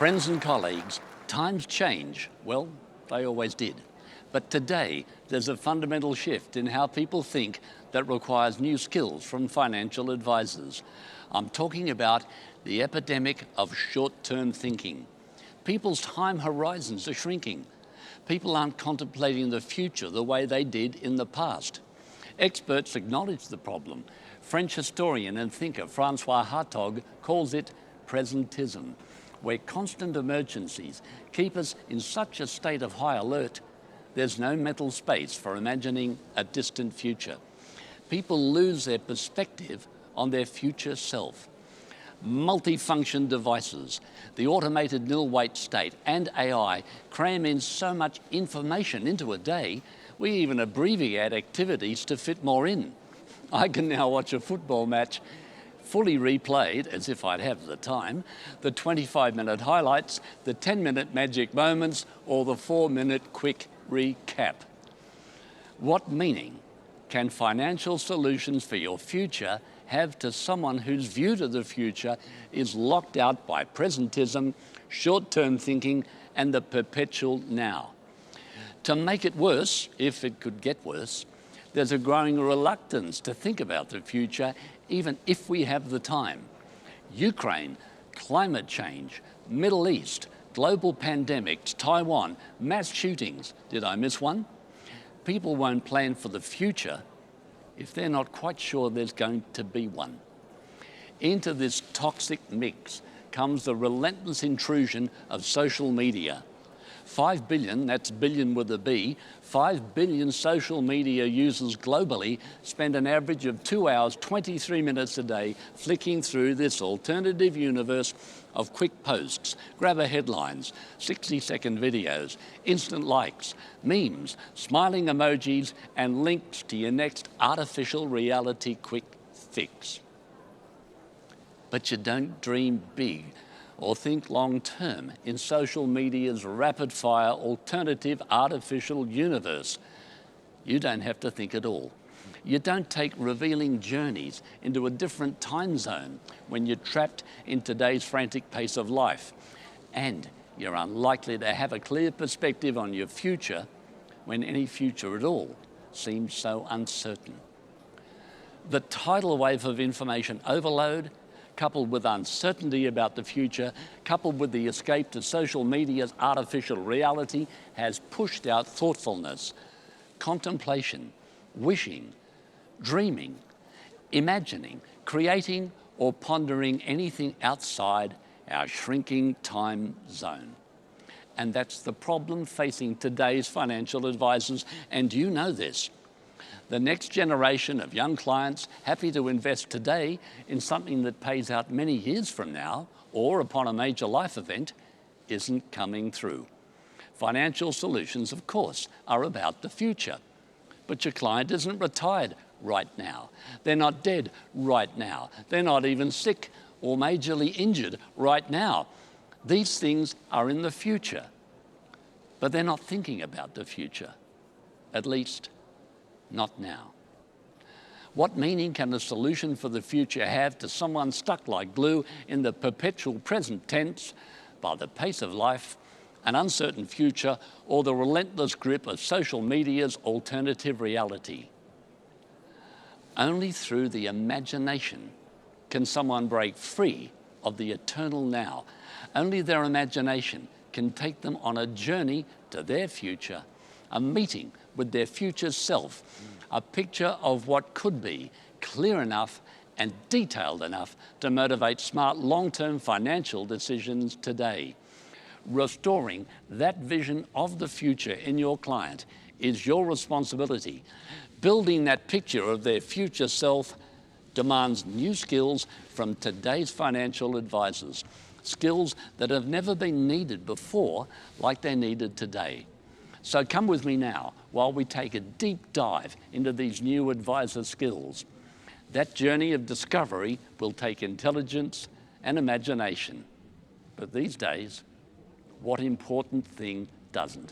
Friends and colleagues, times change. Well, they always did. But today, there's a fundamental shift in how people think that requires new skills from financial advisors. I'm talking about the epidemic of short-term thinking. People's time horizons are shrinking. People aren't contemplating the future the way they did in the past. Experts acknowledge the problem. French historian and thinker Francois Hartog calls it presentism, where constant emergencies keep us in such a state of high alert, there's no mental space for imagining a distant future. People lose their perspective on their future self. Multifunction devices, the automated nil-weight state, and AI cram in so much information into a day, we even abbreviate activities to fit more in. I can now watch a football match fully replayed, as if I'd have the time, the 25-minute highlights, the 10-minute magic moments, or the 4-minute quick recap. What meaning can financial solutions for your future have to someone whose view to the future is locked out by presentism, short-term thinking, and the perpetual now? To make it worse, if it could get worse, there's a growing reluctance to think about the future, even if we have the time. Ukraine, climate change, Middle East, global pandemics, Taiwan, mass shootings. Did I miss one? People won't plan for the future if they're not quite sure there's going to be one. Into this toxic mix comes the relentless intrusion of social media. 5 billion, that's billion with a B, 5 billion social media users globally spend an average of 2 hours, 23 minutes a day flicking through this alternative universe of quick posts, grabber headlines, 60-second videos, instant likes, memes, smiling emojis, and links to your next artificial reality quick fix. But you don't dream big or think long-term in social media's rapid-fire alternative artificial universe. You don't have to think at all. You don't take revealing journeys into a different time zone when you're trapped in today's frantic pace of life. And you're unlikely to have a clear perspective on your future when any future at all seems so uncertain. The tidal wave of information overload, coupled with uncertainty about the future, coupled with the escape to social media's artificial reality, has pushed out thoughtfulness, contemplation, wishing, dreaming, imagining, creating, or pondering anything outside our shrinking time zone. And that's the problem facing today's financial advisors, and you know this. The next generation of young clients happy to invest today in something that pays out many years from now or upon a major life event isn't coming through. Financial solutions, of course, are about the future. But your client isn't retired right now. They're not dead right now. They're not even sick or majorly injured right now. These things are in the future, but they're not thinking about the future, at least not now. What meaning can a solution for the future have to someone stuck like glue in the perpetual present tense by the pace of life, an uncertain future, or the relentless grip of social media's alternative reality? Only through the imagination can someone break free of the eternal now. Only their imagination can take them on a journey to their future, a meeting with their future self, a picture of what could be, clear enough and detailed enough to motivate smart long-term financial decisions today. Restoring that vision of the future in your client is your responsibility. Building that picture of their future self demands new skills from today's financial advisors, skills that have never been needed before like they're needed today. So come with me now while we take a deep dive into these new advisor skills. That journey of discovery will take intelligence and imagination. But these days, what important thing doesn't?